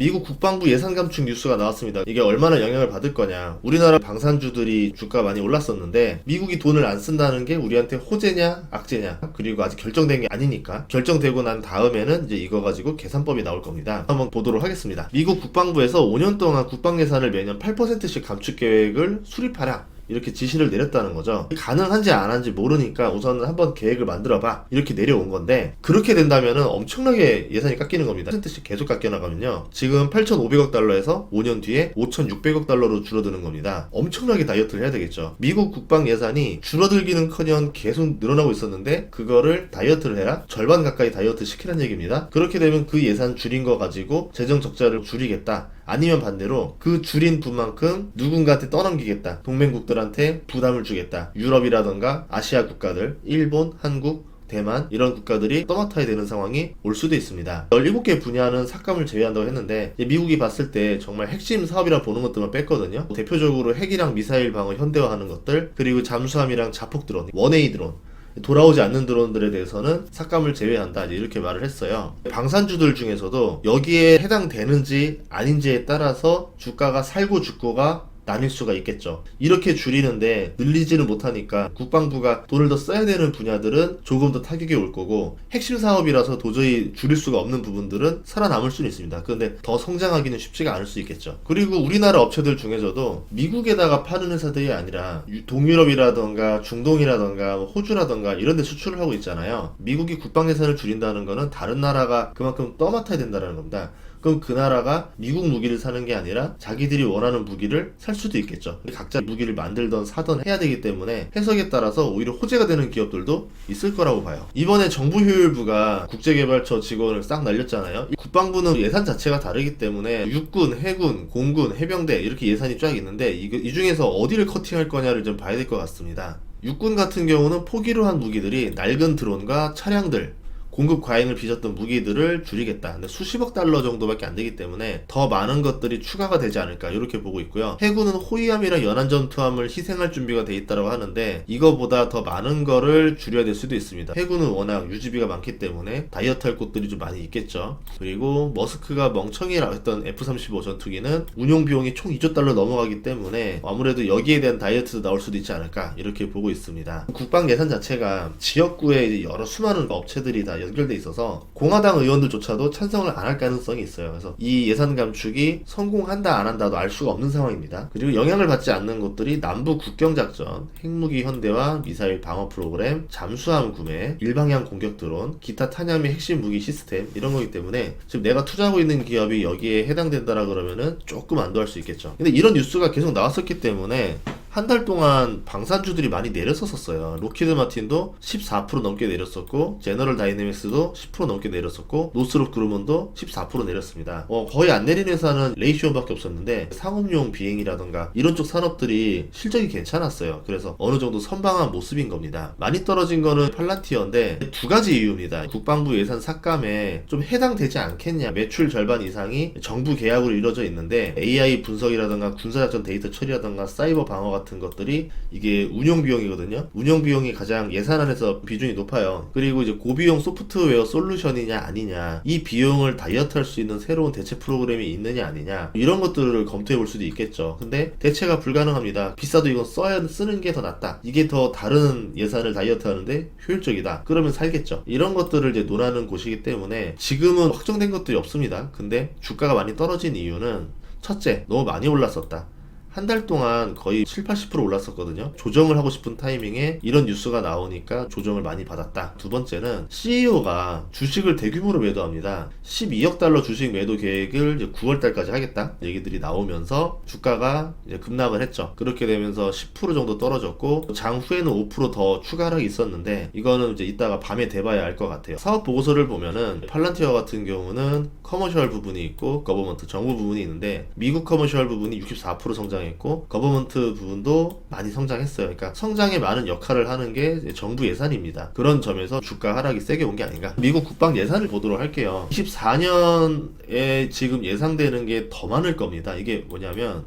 미국 국방부 예산 감축 뉴스가 나왔습니다. 이게 얼마나 영향을 받을 거냐. 우리나라 방산주들이 주가 많이 올랐었는데 미국이 돈을 안 쓴다는 게 우리한테 호재냐 악재냐, 그리고 아직 결정된 게 아니니까 결정되고 난 다음에는 이제 이거 가지고 계산법이 나올 겁니다. 한번 보도록 하겠습니다. 미국 국방부에서 5년 동안 국방 예산을 매년 8%씩 감축 계획을 수립하라, 이렇게 지시를 내렸다는 거죠. 가능한지 안 한지 모르니까 우선은 한번 계획을 만들어봐, 이렇게 내려온 건데, 그렇게 된다면은 엄청나게 예산이 깎이는 겁니다. 10%씩 계속 깎여 나가면요, 지금 8,500억 달러에서 5년 뒤에 5,600억 달러로 줄어드는 겁니다. 엄청나게 다이어트를 해야 되겠죠. 미국 국방 예산이 줄어들기는커녕 계속 늘어나고 있었는데 그거를 다이어트를 해라? 절반 가까이 다이어트 시키라는 얘기입니다. 그렇게 되면 그 예산 줄인 거 가지고 재정 적자를 줄이겠다, 아니면 반대로 그 줄인 분만큼 누군가한테 떠넘기겠다, 동맹국들한테 부담을 주겠다, 유럽이라던가 아시아 국가들, 일본, 한국, 대만, 이런 국가들이 떠맡아야 되는 상황이 올 수도 있습니다. 17개 분야는 삭감을 제외한다고 했는데 미국이 봤을 때 정말 핵심 사업이라 보는 것들만 뺐거든요. 대표적으로 핵이랑 미사일 방어 현대화하는 것들, 그리고 잠수함이랑 자폭 드론, 원웨이 드론, 돌아오지 않는 드론들에 대해서는 삭감을 제외한다, 이렇게 말을 했어요. 방산주들 중에서도 여기에 해당되는지 아닌지에 따라서 주가가 살고 죽고가 나뉠 수가 있겠죠. 이렇게 줄이는데 늘리지는 못하니까 국방부가 돈을 더 써야 되는 분야들은 조금 더 타격이 올 거고, 핵심 사업이라서 도저히 줄일 수가 없는 부분들은 살아남을 수는 있습니다. 그런데 더 성장하기는 쉽지가 않을 수 있겠죠. 그리고 우리나라 업체들 중에서도 미국에다가 파는 회사들이 아니라 동유럽이라던가 중동이라던가 호주라던가 이런 데 수출을 하고 있잖아요. 미국이 국방 예산을 줄인다는 거는 다른 나라가 그만큼 떠맡아야 된다는 겁니다. 그럼 그 나라가 미국 무기를 사는 게 아니라 자기들이 원하는 무기를 살 수도 있겠죠. 각자 무기를 만들던 사던 해야 되기 때문에 해석에 따라서 오히려 호재가 되는 기업들도 있을 거라고 봐요. 이번에 정부효율부가 국제개발처 직원을 싹 날렸잖아요. 국방부는 예산 자체가 다르기 때문에 육군, 해군, 공군, 해병대 이렇게 예산이 쫙 있는데 이 중에서 어디를 커팅할 거냐를 좀 봐야 될 것 같습니다. 육군 같은 경우는 포기로 한 무기들이 낡은 드론과 차량들, 공급 과잉을 빚었던 무기들을 줄이겠다. 근데 수십억 달러 정도밖에 안 되기 때문에 더 많은 것들이 추가가 되지 않을까, 이렇게 보고 있고요. 해군은 호위함이랑 연안전투함을 희생할 준비가 돼 있다고 하는데 이거보다 더 많은 거를 줄여야 될 수도 있습니다. 해군은 워낙 유지비가 많기 때문에 다이어트 할 곳들이 좀 많이 있겠죠. 그리고 머스크가 멍청이라고 했던 F-35 전투기는 운용 비용이 총 2조 달러 넘어가기 때문에 아무래도 여기에 대한 다이어트도 나올 수도 있지 않을까, 이렇게 보고 있습니다. 국방 예산 자체가 지역구에 여러 수많은 업체들이 다 연결돼 있어서 공화당 의원들조차도 찬성을 안 할 가능성이 있어요. 그래서 이 예산 감축이 성공한다 안 한다도 알 수가 없는 상황입니다. 그리고 영향을 받지 않는 곳들이 남부 국경작전, 핵무기 현대화, 미사일 방어 프로그램, 잠수함 구매, 일방향 공격 드론, 기타 탄약 및 핵심 무기 시스템, 이런 거기 때문에 지금 내가 투자하고 있는 기업이 여기에 해당된다라 그러면은 조금 안도할 수 있겠죠. 근데 이런 뉴스가 계속 나왔었기 때문에 한 달 동안 방산주들이 많이 내렸었어요. 로키드 마틴도 14% 넘게 내렸었고, 제너럴 다이내믹스도 10% 넘게 내렸었고, 노스롭 그루먼도 14% 내렸습니다. 거의 안 내린 회사는 레이시온밖에 없었는데 상업용 비행이라던가 이런 쪽 산업들이 실적이 괜찮았어요. 그래서 어느 정도 선방한 모습인 겁니다. 많이 떨어진 거는 팔란티어인데 두 가지 이유입니다. 국방부 예산 삭감에 좀 해당되지 않겠냐. 매출 절반 이상이 정부 계약으로 이루어져 있는데 AI 분석이라던가 군사작전 데이터 처리라던가 사이버 방어 같은 것들이 이게 운용 비용이거든요. 운용 비용이 가장 예산안에서 비중이 높아요. 그리고 이제 고비용 소프트웨어 솔루션이냐 아니냐, 이 비용을 다이어트 할 수 있는 새로운 대체 프로그램이 있느냐 아니냐, 이런 것들을 검토해 볼 수도 있겠죠. 근데 대체가 불가능합니다. 비싸도 이건 쓰는 게 더 낫다, 이게 더 다른 예산을 다이어트 하는데 효율적이다, 그러면 살겠죠. 이런 것들을 이제 논하는 곳이기 때문에 지금은 확정된 것들이 없습니다. 근데 주가가 많이 떨어진 이유는 첫째, 너무 많이 올랐었다. 한 달 동안 거의 7, 80% 올랐었거든요. 조정을 하고 싶은 타이밍에 이런 뉴스가 나오니까 조정을 많이 받았다. 두 번째는 CEO가 주식을 대규모로 매도합니다. 12억 달러 주식 매도 계획을 이제 9월 달까지 하겠다 얘기들이 나오면서 주가가 이제 급락을 했죠. 그렇게 되면서 10% 정도 떨어졌고, 장 후에는 5% 더 추가 하락이 있었는데 이거는 이제 이따가 밤에 돼봐야 알 것 같아요. 사업 보고서를 보면은 팔란티어 같은 경우는 커머셜 부분이 있고 거버먼트 정부 부분이 있는데, 미국 커머셜 부분이 64% 성장했고 거버먼트 부분도 많이 성장했어요. 그러니까 성장에 많은 역할을 하는 게 정부 예산입니다. 그런 점에서 주가 하락이 세게 온 게 아닌가. 미국 국방 예산을 보도록 할게요. 24년에 지금 예상되는 게 더 많을 겁니다. 이게 뭐냐면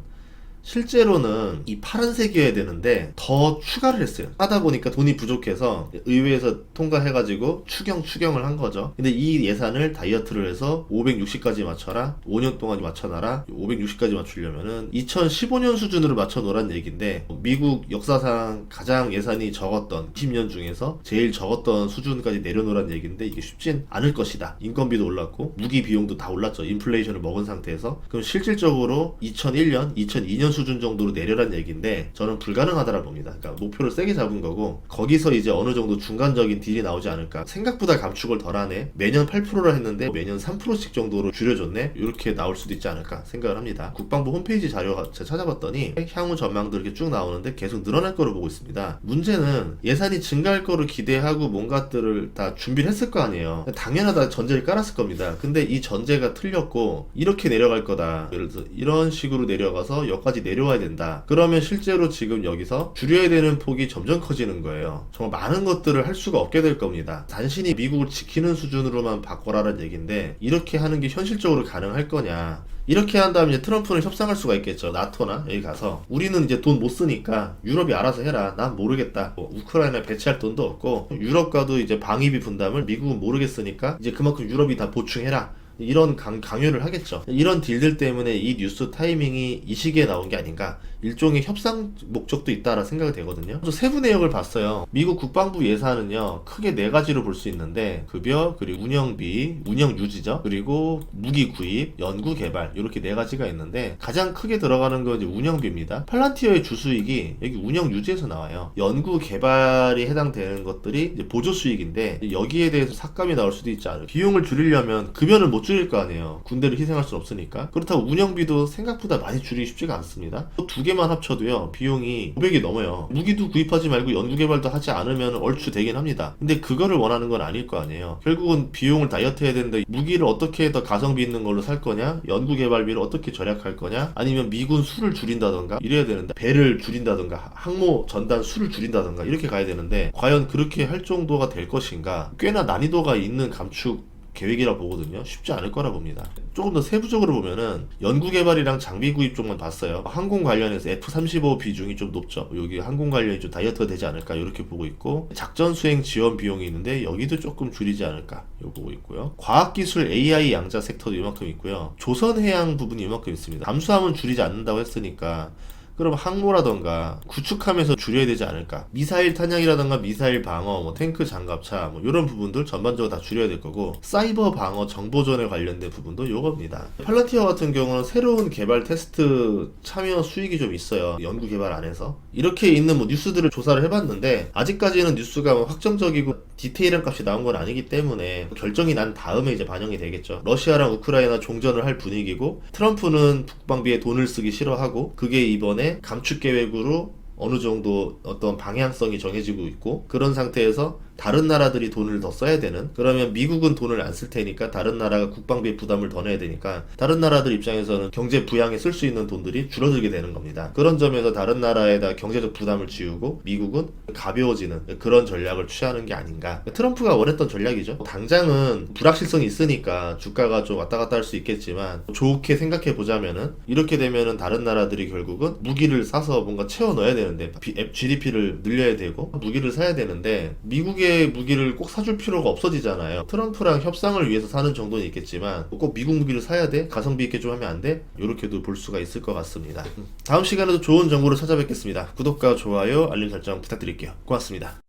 실제로는 이 파란색이어야 되는데 더 추가를 했어요. 하다 보니까 돈이 부족해서 의회에서 통과해가지고 추경을 한 거죠. 근데 이 예산을 다이어트를 해서 560까지 맞춰라, 5년 동안 맞춰놔라. 560까지 맞추려면은 2015년 수준으로 맞춰놓으란 얘기인데, 미국 역사상 가장 예산이 적었던 20년 중에서 제일 적었던 수준까지 내려놓으란 얘기인데 이게 쉽진 않을 것이다. 인건비도 올랐고 무기 비용도 다 올랐죠. 인플레이션을 먹은 상태에서. 그럼 실질적으로 2001년, 2002년 수준 정도로 내려란 얘기인데 저는 불가능하다라 봅니다. 그러니까 목표를 세게 잡은 거고 거기서 이제 어느 정도 중간적인 딜이 나오지 않을까. 생각보다 감축을 덜하네. 매년 8%라 했는데 매년 3%씩 정도로 줄여줬네. 이렇게 나올 수도 있지 않을까 생각을 합니다. 국방부 홈페이지 자료가 제가 찾아봤더니 향후 전망들 이렇게 쭉 나오는데 계속 늘어날 거로 보고 있습니다. 문제는 예산이 증가할 거를 기대하고 뭔가들을 다 준비를 했을 거 아니에요. 당연하다 전제를 깔았을 겁니다. 근데 이 전제가 틀렸고 이렇게 내려갈 거다. 예를 들어서 이런 식으로 내려가서 여기까지 내려와야 된다. 그러면 실제로 지금 여기서 줄여야 되는 폭이 점점 커지는 거예요. 정말 많은 것들을 할 수가 없게 될 겁니다. 단순히 미국을 지키는 수준으로만 바꿔라는 얘기인데 이렇게 하는 게 현실적으로 가능할 거냐. 이렇게 한다면 이제 트럼프는 협상할 수가 있겠죠. 나토나 여기 가서 우리는 이제 돈 못 쓰니까 유럽이 알아서 해라. 난 모르겠다. 뭐 우크라이나 배치할 돈도 없고 유럽과도 이제 방위비 분담을 미국은 모르겠으니까 이제 그만큼 유럽이 다 보충해라. 이런 강요를 하겠죠. 이런 딜들 때문에 이 뉴스 타이밍이 이 시기에 나온 게 아닌가. 일종의 협상 목적도 있다라 생각이 되거든요. 그래서 세부 내역을 봤어요. 미국 국방부 예산은요 크게 네 가지로 볼 수 있는데 급여, 그리고 운영비, 운영 유지죠, 그리고 무기 구입, 연구 개발, 이렇게 네 가지가 있는데 가장 크게 들어가는 건 이제 운영비입니다. 팔란티어의 주수익이 여기 운영 유지에서 나와요. 연구 개발이 해당되는 것들이 이제 보조 수익인데 여기에 대해서 삭감이 나올 수도 있지 않을까. 비용을 줄이려면 급여는 못 줄일 거 아니에요. 군대를 희생할 수는 없으니까. 그렇다고 운영비도 생각보다 많이 줄이기 쉽지가 않습니다. 두 개만 합쳐도요 비용이 500이 넘어요. 무기도 구입하지 말고 연구개발도 하지 않으면 얼추 되긴 합니다. 근데 그거를 원하는 건 아닐 거 아니에요. 결국은 비용을 다이어트 해야 되는데 무기를 어떻게 더 가성비 있는 걸로 살 거냐, 연구개발비를 어떻게 절약할 거냐, 아니면 미군 수를 줄인다던가 이래야 되는데 배를 줄인다던가 항모 전단 수를 줄인다던가 이렇게 가야 되는데 과연 그렇게 할 정도가 될 것인가. 꽤나 난이도가 있는 감축 계획이라 보거든요. 쉽지 않을 거라 봅니다. 조금 더 세부적으로 보면은 연구개발이랑 장비 구입 쪽만 봤어요. 항공 관련해서 F-35 비중이 좀 높죠. 여기 항공 관련이 좀 다이어트가 되지 않을까 이렇게 보고 있고, 작전 수행 지원 비용이 있는데 여기도 조금 줄이지 않을까 이거 보고 있고요. 과학기술 AI 양자 섹터도 이만큼 있고요. 조선해양 부분이 이만큼 있습니다. 잠수함은 줄이지 않는다고 했으니까 그럼 항모라던가 구축함에서 줄여야 되지 않을까. 미사일 탄약이라던가 미사일 방어, 뭐 탱크 장갑차, 뭐 이런 부분들 전반적으로 다 줄여야 될 거고, 사이버 방어 정보전에 관련된 부분도 요겁니다. 팔란티어 같은 경우는 새로운 개발 테스트 참여 수익이 좀 있어요. 연구 개발 안에서. 이렇게 있는 뭐 뉴스들을 조사를 해봤는데 아직까지는 뉴스가 뭐 확정적이고 디테일한 값이 나온 건 아니기 때문에 결정이 난 다음에 이제 반영이 되겠죠. 러시아랑 우크라이나 종전을 할 분위기고, 트럼프는 국방비에 돈을 쓰기 싫어하고 그게 이번에 감축 계획으로 어느 정도 어떤 방향성이 정해지고 있고, 그런 상태에서 다른 나라들이 돈을 더 써야 되는, 그러면 미국은 돈을 안 쓸 테니까 다른 나라가 국방비 부담을 더 내야 되니까 다른 나라들 입장에서는 경제 부양에 쓸 수 있는 돈들이 줄어들게 되는 겁니다. 그런 점에서 다른 나라에다 경제적 부담을 지우고 미국은 가벼워지는 그런 전략을 취하는 게 아닌가. 트럼프가 원했던 전략이죠. 당장은 불확실성이 있으니까 주가가 좀 왔다 갔다 할 수 있겠지만 좋게 생각해 보자면은 이렇게 되면은 다른 나라들이 결국은 무기를 사서 뭔가 채워 넣어야 되는데 GDP를 늘려야 되고 무기를 사야 되는데 미국의 무기를 꼭 사줄 필요가 없어지잖아요. 트럼프랑 협상을 위해서 사는 정도는 있겠지만 꼭 미국 무기를 사야 돼? 가성비 있게 좀 하면 안 돼? 이렇게도 볼 수가 있을 것 같습니다. 다음 시간에도 좋은 정보를 찾아뵙겠습니다. 구독과 좋아요, 알림 설정 부탁드릴게요. 고맙습니다.